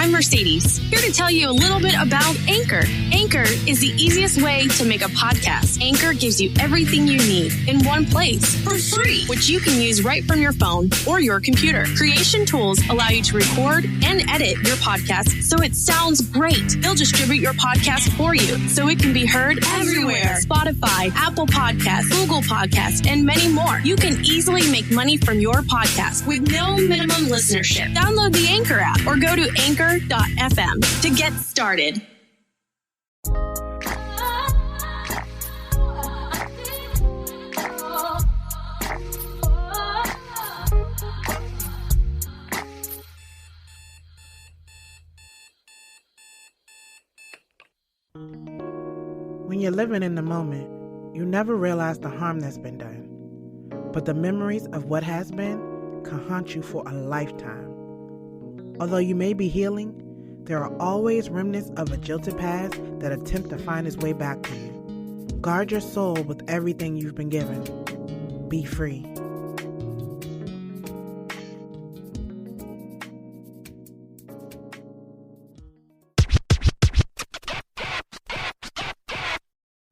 I'm Mercedes, here to tell you a little bit about Anchor. Anchor is the easiest way to make a podcast. Anchor gives you everything you need in one place for free, which you can use right from your phone or your computer. Creation tools allow you to record and edit your podcast so it sounds great. They'll distribute your podcast for you so it can be heard everywhere. Spotify, Apple Podcasts, Google Podcasts, and many more. You can easily make money from your podcast with no minimum listenership. Download the Anchor app or go to anchor.fm to get started. When you're living in the moment, you never realize the harm that's been done. But the memories of what has been can haunt you for a lifetime. Although you may be healing, there are always remnants of a jilted past that attempt to find its way back to you. Guard your soul with everything you've been given. Be free.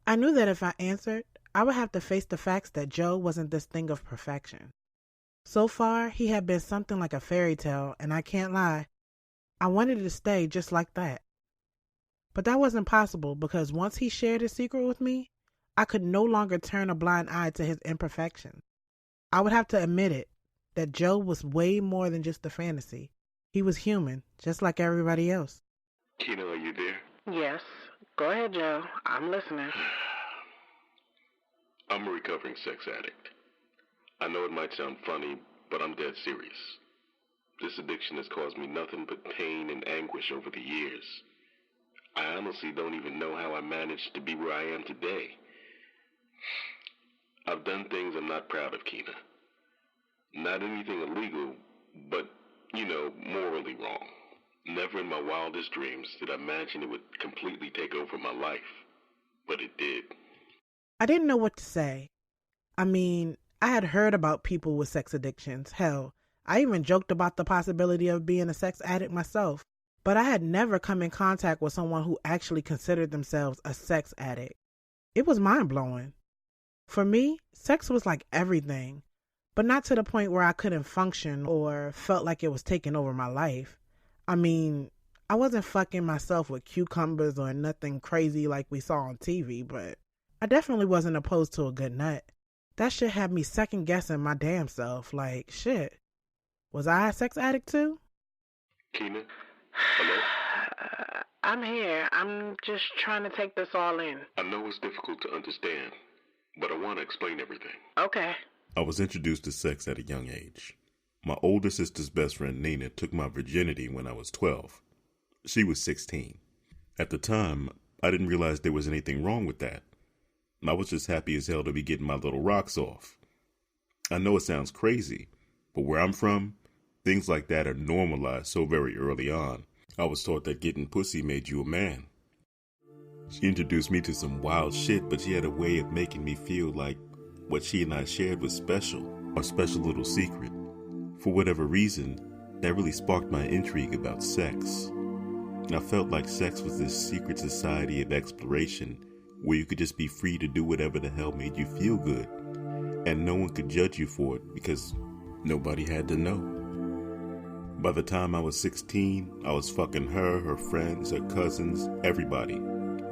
I knew that if I answered, I would have to face the facts that Joe wasn't this thing of perfection. So far, he had been something like a fairy tale, and I can't lie, I wanted to stay just like that. But that wasn't possible because once he shared his secret with me, I could no longer turn a blind eye to his imperfections. I would have to admit it, that Joe was way more than just a fantasy. He was human, just like everybody else. Keena, are you there? Yes. Go ahead, Joe. I'm listening. I'm a recovering sex addict. I know it might sound funny, but I'm dead serious. This addiction has caused me nothing but pain and anguish over the years. I honestly don't even know how I managed to be where I am today. I've done things I'm not proud of, Keena. Not anything illegal, but, morally wrong. Never in my wildest dreams did I imagine it would completely take over my life, but it did. I didn't know what to say. I mean, I had heard about people with sex addictions. Hell, I even joked about the possibility of being a sex addict myself, but I had never come in contact with someone who actually considered themselves a sex addict. It was mind-blowing. For me, sex was like everything, but not to the point where I couldn't function or felt like it was taking over my life. I mean, I wasn't fucking myself with cucumbers or nothing crazy like we saw on TV, but I definitely wasn't opposed to a good nut. That shit had me second guessing my damn self. Like, shit. Was I a sex addict too? Keena? Hello? I'm here. I'm just trying to take this all in. I know it's difficult to understand, but I want to explain everything. Okay. I was introduced to sex at a young age. My older sister's best friend Nina took my virginity when I was 12. She was 16. At the time, I didn't realize there was anything wrong with that. I was just happy as hell to be getting my little rocks off. I know it sounds crazy, but where I'm from, things like that are normalized so very early on. I was taught that getting pussy made you a man. She introduced me to some wild shit, but she had a way of making me feel like what she and I shared was special, our special little secret. For whatever reason, that really sparked my intrigue about sex. I felt like sex was this secret society of exploration where you could just be free to do whatever the hell made you feel good, and no one could judge you for it because nobody had to know. By the time I was 16, I was fucking her friends, her cousins, everybody,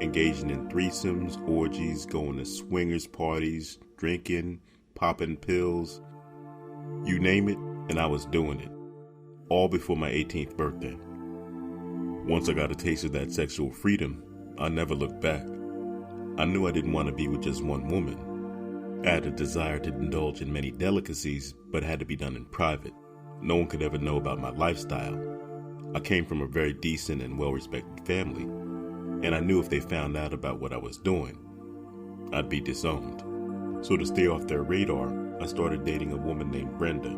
engaging in threesomes, orgies, going to swingers parties, drinking, popping pills, you name it, and I was doing it, all before my 18th birthday. Once I got a taste of that sexual freedom, I never looked back. I knew I didn't want to be with just one woman. I had a desire to indulge in many delicacies, but it had to be done in private. No one could ever know about my lifestyle. I came from a very decent and well-respected family, and I knew if they found out about what I was doing, I'd be disowned. So to stay off their radar, I started dating a woman named Brenda.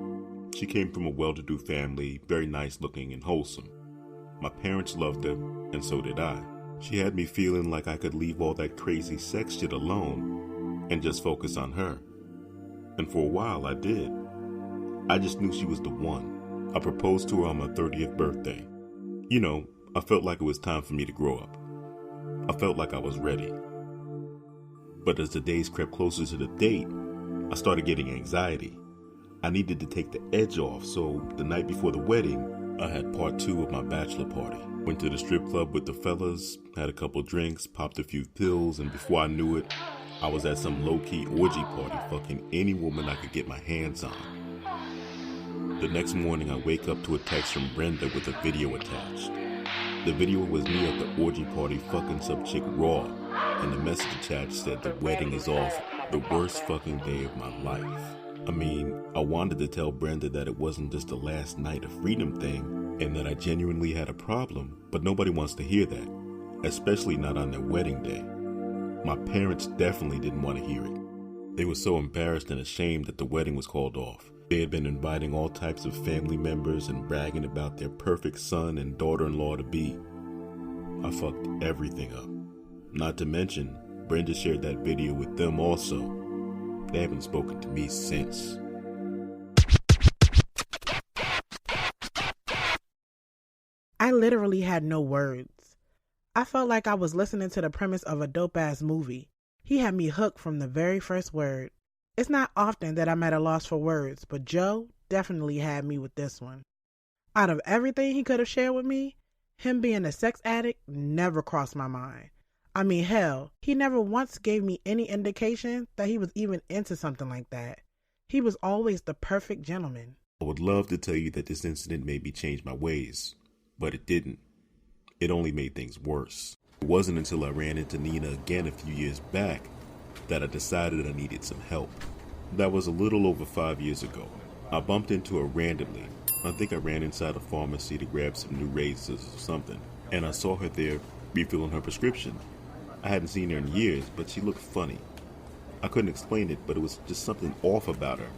She came from a well-to-do family, very nice-looking and wholesome. My parents loved her, and so did I. She had me feeling like I could leave all that crazy sex shit alone and just focus on her. And for a while, I did. I just knew she was the one. I proposed to her on my 30th birthday. You know, I felt like it was time for me to grow up. I felt like I was ready. But as the days crept closer to the date, I started getting anxiety. I needed to take the edge off, so the night before the wedding, I had part 2 of my bachelor party. Went to the strip club with the fellas, had a couple drinks, popped a few pills, and before I knew it, I was at some low-key orgy party fucking any woman I could get my hands on. The next morning, I wake up to a text from Brenda with a video attached. The video was me at the orgy party fucking some chick raw, and the message attached said the wedding is off, the worst fucking day of my life. I mean, I wanted to tell Brenda that it wasn't just a last night of freedom thing, and that I genuinely had a problem, but nobody wants to hear that, especially not on their wedding day. My parents definitely didn't want to hear it. They were so embarrassed and ashamed that the wedding was called off. They had been inviting all types of family members and bragging about their perfect son and daughter-in-law to be. I fucked everything up. Not to mention, Brenda shared that video with them also. They haven't spoken to me since. I literally had no words. I felt like I was listening to the premise of a dope-ass movie. He had me hooked from the very first word. It's not often that I'm at a loss for words, but Joe definitely had me with this one. Out of everything he could have shared with me, him being a sex addict never crossed my mind. I mean, hell, he never once gave me any indication that he was even into something like that. He was always the perfect gentleman. I would love to tell you that this incident made me change my ways, but it didn't. It only made things worse. It wasn't until I ran into Nina again a few years back that I decided I needed some help. That was a little over 5 years ago. I bumped into her randomly. I think I ran inside a pharmacy to grab some new razors or something, and I saw her there refilling her prescription. I hadn't seen her in years, but she looked funny. I couldn't explain it, but it was just something off about her.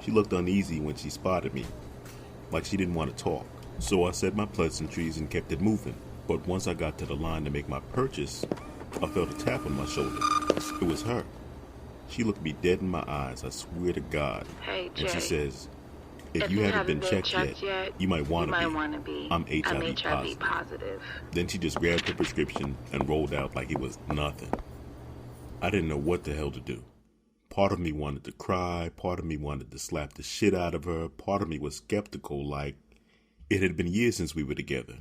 She looked uneasy when she spotted me, like she didn't want to talk. So I said my pleasantries and kept it moving. But once I got to the line to make my purchase, I felt a tap on my shoulder. It was her. She looked me dead in my eyes, I swear to God. Hey, Jay, and she says, if you haven't been checked yet, you might want to be. I'm HIV positive. Then she just grabbed her prescription and rolled out like it was nothing. I didn't know what the hell to do. Part of me wanted to cry, part of me wanted to slap the shit out of her, part of me was skeptical, like it had been years since we were together.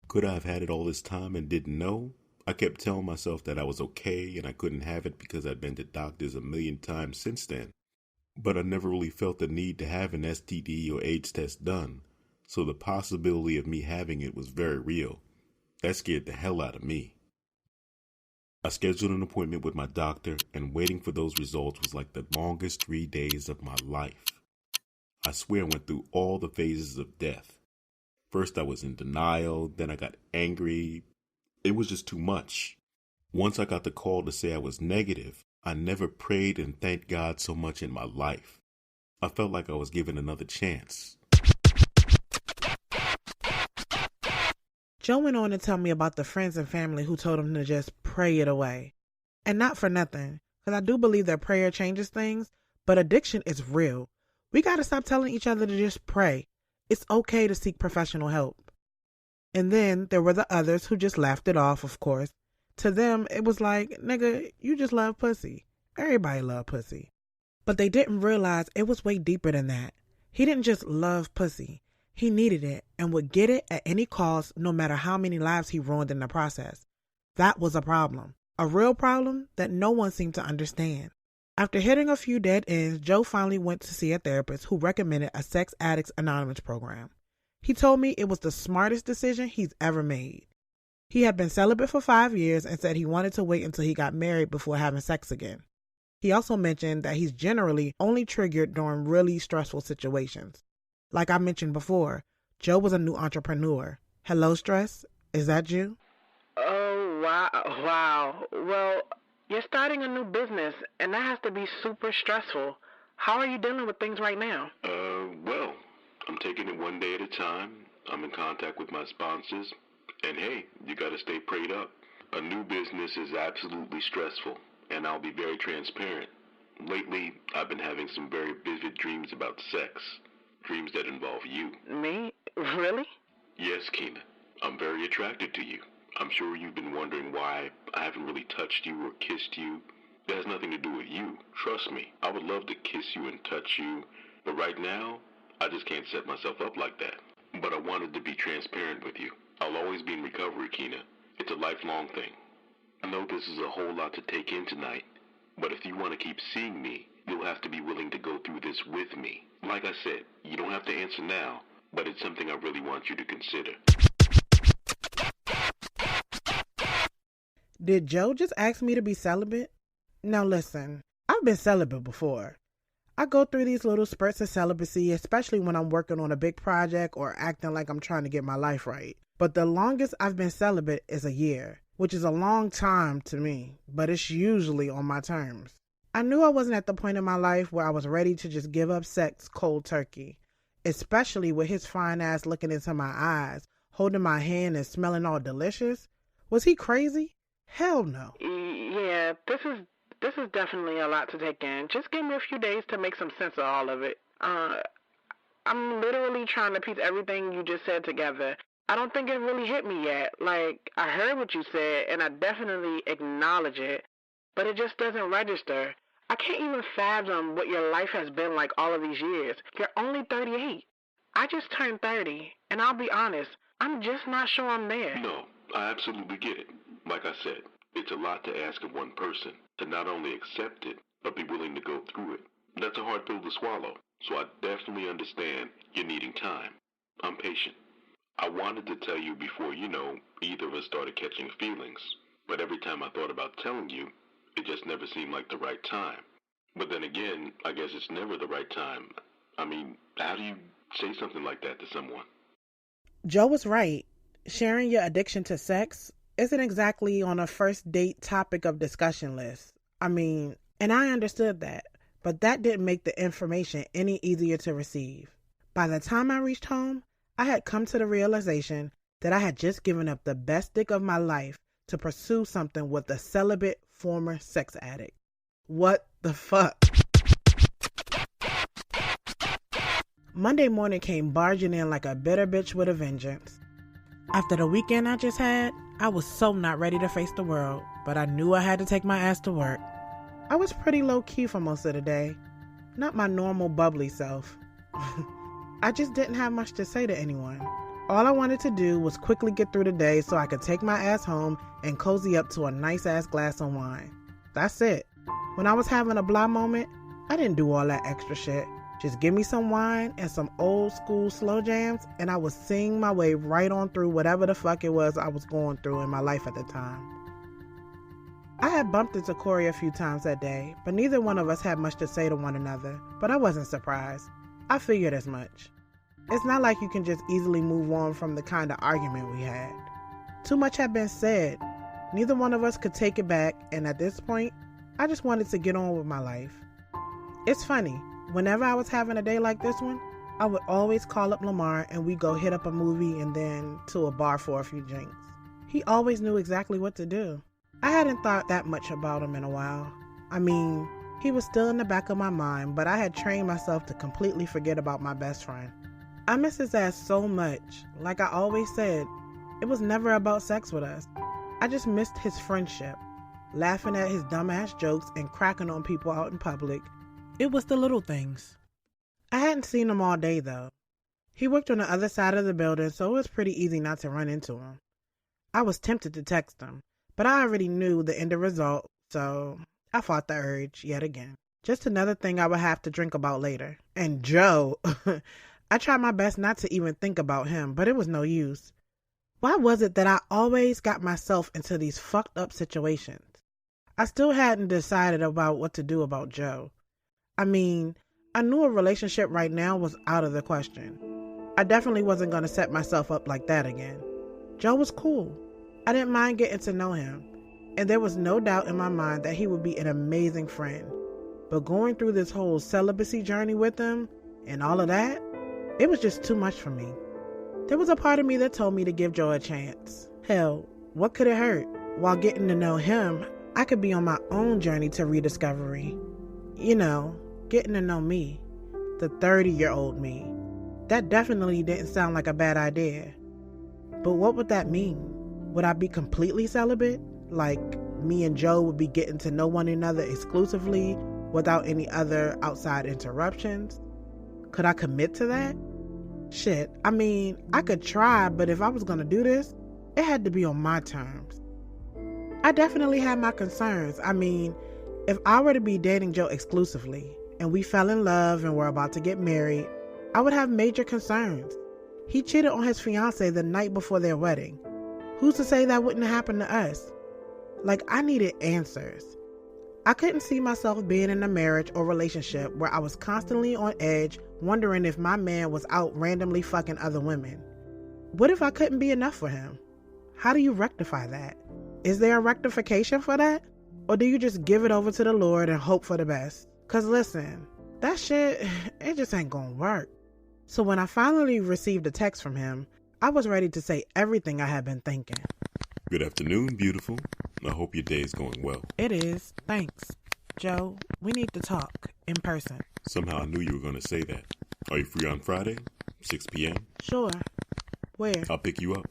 Could I have had it all this time and didn't know? I kept telling myself that I was okay and I couldn't have it because I'd been to doctors a million times since then. But I never really felt the need to have an STD or AIDS test done, so the possibility of me having it was very real. That scared the hell out of me. I scheduled an appointment with my doctor, and waiting for those results was like the longest 3 days of my life. I swear I went through all the phases of death. First I was in denial, then I got angry. It was just too much. Once I got the call to say I was negative, I never prayed and thanked God so much in my life. I felt like I was given another chance. Joe went on to tell me about the friends and family who told him to just pray it away. And not for nothing, because I do believe that prayer changes things, but addiction is real. We got to stop telling each other to just pray. It's okay to seek professional help. And then there were the others who just laughed it off, of course. To them, it was like, nigga, you just love pussy. Everybody love pussy. But they didn't realize it was way deeper than that. He didn't just love pussy. He needed it and would get it at any cost, no matter how many lives he ruined in the process. That was a problem. A real problem that no one seemed to understand. After hitting a few dead ends, Joe finally went to see a therapist who recommended a Sex Addicts Anonymous program. He told me it was the smartest decision he's ever made. He had been celibate for 5 years and said he wanted to wait until he got married before having sex again. He also mentioned that he's generally only triggered during really stressful situations. Like I mentioned before, Joe was a new entrepreneur. Hello, stress? Is that you? Oh, wow. Well, you're starting a new business, and that has to be super stressful. How are you dealing with things right now? Well, I'm taking it one day at a time. I'm in contact with my sponsors. And hey, you gotta stay prayed up. A new business is absolutely stressful, and I'll be very transparent. Lately, I've been having some very vivid dreams about sex. Dreams that involve you. Me? Really? Yes, Keena. I'm very attracted to you. I'm sure you've been wondering why I haven't really touched you or kissed you. It has nothing to do with you. Trust me, I would love to kiss you and touch you, but right now, I just can't set myself up like that. But I wanted to be transparent with you. I'll always be in recovery, Keena. It's a lifelong thing. I know this is a whole lot to take in tonight, but if you want to keep seeing me, you'll have to be willing to go through this with me. Like I said, you don't have to answer now, but it's something I really want you to consider. Did Joe just ask me to be celibate? Now listen, I've been celibate before. I go through these little spurts of celibacy, especially when I'm working on a big project or acting like I'm trying to get my life right. But the longest I've been celibate is a year, which is a long time to me, but it's usually on my terms. I knew I wasn't at the point in my life where I was ready to just give up sex cold turkey, especially with his fine ass looking into my eyes, holding my hand and smelling all delicious. Was he crazy? Hell no. Yeah, this is definitely a lot to take in. Just give me a few days to make some sense of all of it. I'm literally trying to piece everything you just said together. I don't think it really hit me yet. Like, I heard what you said, and I definitely acknowledge it, but it just doesn't register. I can't even fathom what your life has been like all of these years. You're only 38. I just turned 30, and I'll be honest, I'm just not sure I'm there. No, I absolutely get it. Like I said, it's a lot to ask of one person to not only accept it, but be willing to go through it. That's a hard pill to swallow, so I definitely understand you're needing time. I'm patient. I wanted to tell you before, either of us started catching feelings, but every time I thought about telling you, it just never seemed like the right time. But then again, I guess it's never the right time. I mean, how do you say something like that to someone? Joe was right. Sharing your addiction to sex isn't exactly on a first date topic of discussion list. I mean, and I understood that, but that didn't make the information any easier to receive. By the time I reached home, I had come to the realization that I had just given up the best dick of my life to pursue something with a celibate former sex addict. What the fuck? Monday morning came barging in like a bitter bitch with a vengeance. After the weekend I just had, I was so not ready to face the world, but I knew I had to take my ass to work. I was pretty low-key for most of the day. Not my normal bubbly self. I just didn't have much to say to anyone. All I wanted to do was quickly get through the day so I could take my ass home and cozy up to a nice-ass glass of wine. That's it. When I was having a blah moment, I didn't do all that extra shit. Just give me some wine and some old school slow jams, and I was singing my way right on through whatever the fuck it was I was going through in my life at the time. I had bumped into Corey a few times that day, but neither one of us had much to say to one another, but I wasn't surprised. I figured as much. It's not like you can just easily move on from the kind of argument we had. Too much had been said. Neither one of us could take it back, and at this point, I just wanted to get on with my life. It's funny. Whenever I was having a day like this one, I would always call up Lamar and we'd go hit up a movie and then to a bar for a few drinks. He always knew exactly what to do. I hadn't thought that much about him in a while. I mean, he was still in the back of my mind, but I had trained myself to completely forget about my best friend. I miss his ass so much. Like I always said, it was never about sex with us. I just missed his friendship, laughing at his dumbass jokes and cracking on people out in public. It was the little things. I hadn't seen him all day, though. He worked on the other side of the building, so it was pretty easy not to run into him. I was tempted to text him, but I already knew the end result, so I fought the urge yet again. Just another thing I would have to drink about later. And Joe, I tried my best not to even think about him, but it was no use. Why was it that I always got myself into these fucked up situations? I still hadn't decided about what to do about Joe. I mean, I knew a relationship right now was out of the question. I definitely wasn't going to set myself up like that again. Joe was cool. I didn't mind getting to know him, and there was no doubt in my mind that he would be an amazing friend. But going through this whole celibacy journey with him and all of that, it was just too much for me. There was a part of me that told me to give Joe a chance. Hell, what could it hurt? While getting to know him, I could be on my own journey to rediscovery. Getting to know me, the 30-year-old me. That definitely didn't sound like a bad idea. But what would that mean? Would I be completely celibate? Like, me and Joe would be getting to know one another exclusively without any other outside interruptions? Could I commit to that? Shit, I mean, I could try, but if I was gonna do this, it had to be on my terms. I definitely had my concerns. I mean, if I were to be dating Joe exclusively, and we fell in love and were about to get married, I would have major concerns. He cheated on his fiancée the night before their wedding. Who's to say that wouldn't happen to us? Like, I needed answers. I couldn't see myself being in a marriage or relationship where I was constantly on edge, wondering if my man was out randomly fucking other women. What if I couldn't be enough for him? How do you rectify that? Is there a rectification for that? Or do you just give it over to the Lord and hope for the best? Cause listen, that shit, it just ain't gonna work. So when I finally received a text from him, I was ready to say everything I had been thinking. Good afternoon, beautiful. I hope your day is going well. It is. Thanks. Joe, we need to talk in person. Somehow I knew you were going to say that. Are you free on Friday, 6 p.m.? Sure. Where? I'll pick you up.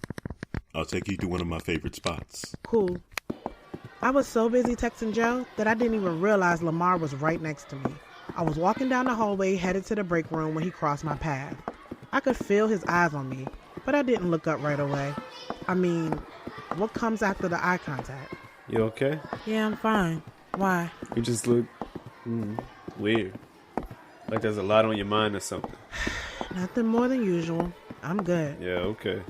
I'll take you to one of my favorite spots. Cool. I was so busy texting Joe that I didn't even realize Lamar was right next to me. I was walking down the hallway headed to the break room when he crossed my path. I could feel his eyes on me, but I didn't look up right away. I mean, what comes after the eye contact? You okay? Yeah, I'm fine. Why? You just look weird. Like there's a lot on your mind or something. Nothing more than usual. I'm good. Yeah, okay.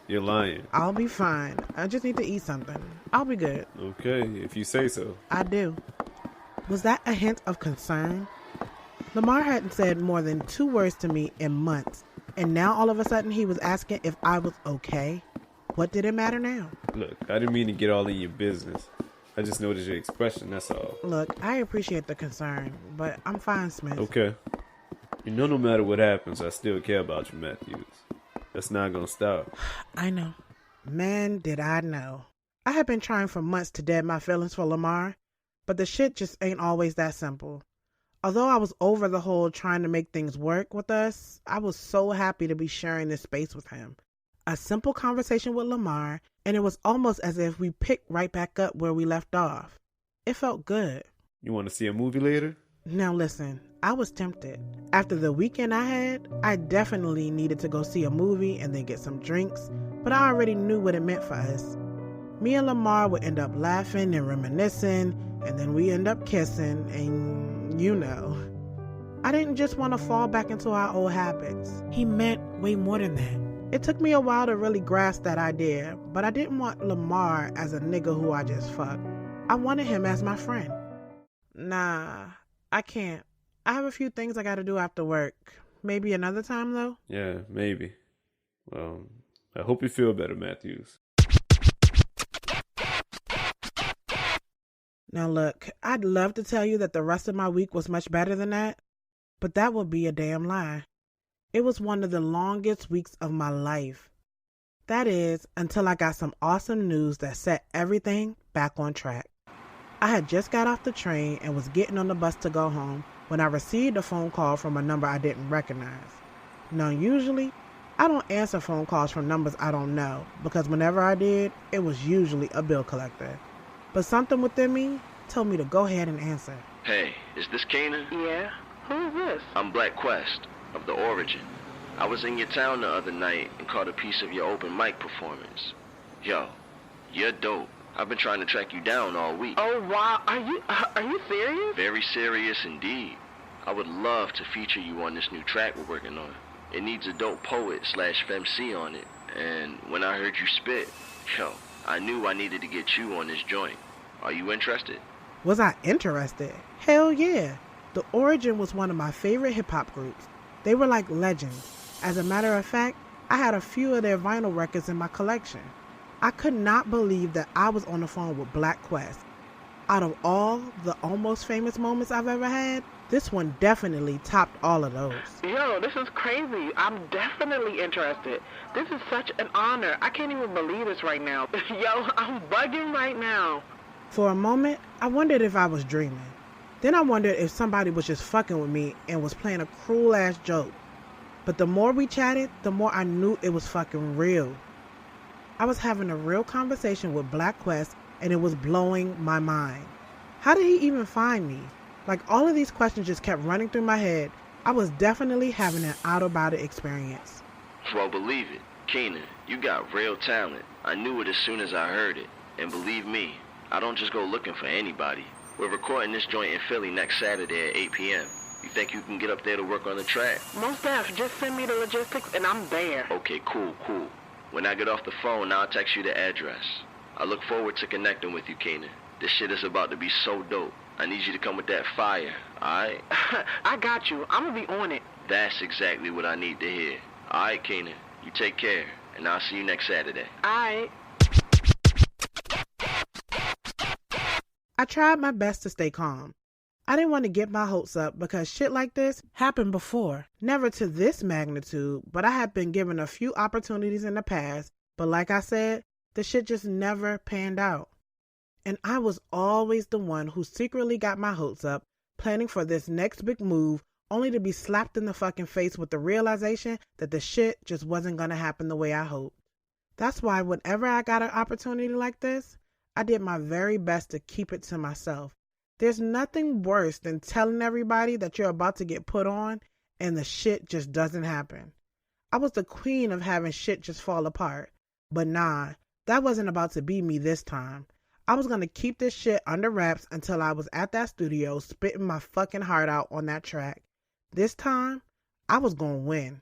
You're lying. I'll be fine. I just need to eat something. I'll be good. Okay, if you say so. I do. Was that a hint of concern? Lamar hadn't said more than 2 words to me in months, and now all of a sudden he was asking if I was okay. What did it matter now? Look, I didn't mean to get all in your business. I just noticed your expression, that's all. Look, I appreciate the concern, but I'm fine, Smith. Okay. You know no matter what happens, I still care about you, Matthews. That's not gonna stop. I know. Man, did I know. I had been trying for months to dead my feelings for Lamar, but the shit just ain't always that simple. Although I was over the whole trying to make things work with us, I was so happy to be sharing this space with him. A simple conversation with Lamar, and it was almost as if we picked right back up where we left off. It felt good. You want to see a movie later? Now listen, I was tempted. After the weekend I had, I definitely needed to go see a movie and then get some drinks, but I already knew what it meant for us. Me and Lamar would end up laughing and reminiscing, and then we end up kissing, and you know. I didn't just want to fall back into our old habits. He meant way more than that. It took me a while to really grasp that idea, but I didn't want Lamar as a nigga who I just fucked. I wanted him as my friend. Nah, I can't. I have a few things I gotta do after work. Maybe another time, though? Yeah, maybe. Well, I hope you feel better, Matthews. Now look, I'd love to tell you that the rest of my week was much better than that, but that would be a damn lie. It was one of the longest weeks of my life. That is, until I got some awesome news that set everything back on track. I had just got off the train and was getting on the bus to go home when I received a phone call from a number I didn't recognize. Now, usually, I don't answer phone calls from numbers I don't know, because whenever I did, it was usually a bill collector. But something within me told me to go ahead and answer. Hey, is this Keena? Yeah? Who is this? I'm Black Quest, of The Origin. I was in your town the other night and caught a piece of your open mic performance. Yo, you're dope. I've been trying to track you down all week. Oh, wow. Are you serious? Very serious indeed. I would love to feature you on this new track we're working on. It needs a dope poet/femc on it. And when I heard you spit, yo, I knew I needed to get you on this joint. Are you interested? Was I interested? Hell yeah. The Origin was one of my favorite hip-hop groups. They were like legends. As a matter of fact, I had a few of their vinyl records in my collection. I could not believe that I was on the phone with Black Quest. Out of all the almost famous moments I've ever had, this one definitely topped all of those. Yo, this is crazy. I'm definitely interested. This is such an honor. I can't even believe this right now. Yo, I'm bugging right now. For a moment, I wondered if I was dreaming. Then I wondered if somebody was just fucking with me and was playing a cruel-ass joke. But the more we chatted, the more I knew it was fucking real. I was having a real conversation with Black Quest and it was blowing my mind. How did he even find me? Like, all of these questions just kept running through my head. I was definitely having an out-of-body experience. Well, believe it, Keena, you got real talent. I knew it as soon as I heard it. And believe me, I don't just go looking for anybody. We're recording this joint in Philly next Saturday at 8 p.m. You think you can get up there to work on the track? Most def, just send me the logistics and I'm there. Okay, cool. When I get off the phone, I'll text you the address. I look forward to connecting with you, Keena. This shit is about to be so dope. I need you to come with that fire, alright? I got you. I'm gonna be on it. That's exactly what I need to hear. Alright, Keena, you take care, and I'll see you next Saturday. Alright. I tried my best to stay calm. I didn't want to get my hopes up because shit like this happened before. Never to this magnitude, but I had been given a few opportunities in the past, but like I said, the shit just never panned out. And I was always the one who secretly got my hopes up, planning for this next big move, only to be slapped in the fucking face with the realization that the shit just wasn't gonna happen the way I hoped. That's why whenever I got an opportunity like this, I did my very best to keep it to myself. There's nothing worse than telling everybody that you're about to get put on and the shit just doesn't happen. I was the queen of having shit just fall apart. But nah, that wasn't about to be me this time. I was going to keep this shit under wraps until I was at that studio spitting my fucking heart out on that track. This time, I was going to win.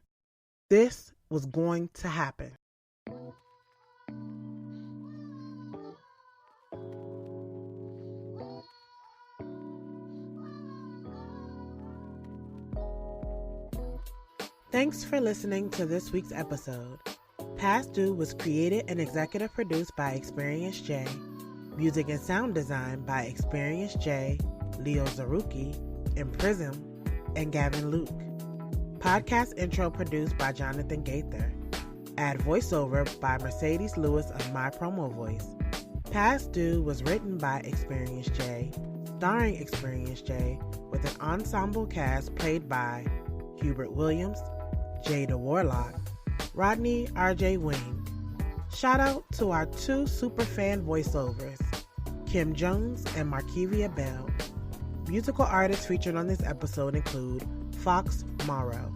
This was going to happen. Thanks for listening to this week's episode. Past Due was created and executive produced by Experience J. Music and sound design by Experience J, Leo Zaruki, and Prism, and Gavin Luke. Podcast intro produced by Jonathan Gaither. Add voiceover by Mercedes Lewis of My Promo Voice. Past Due was written by Experience J, starring Experience J, with an ensemble cast played by Hubert Williams, Jada Warlock, Rodney R.J. Wing. Shout out to our 2 superfan voiceovers, Kim Jones and Markivia Bell. Musical artists featured on this episode include Fox Morrow.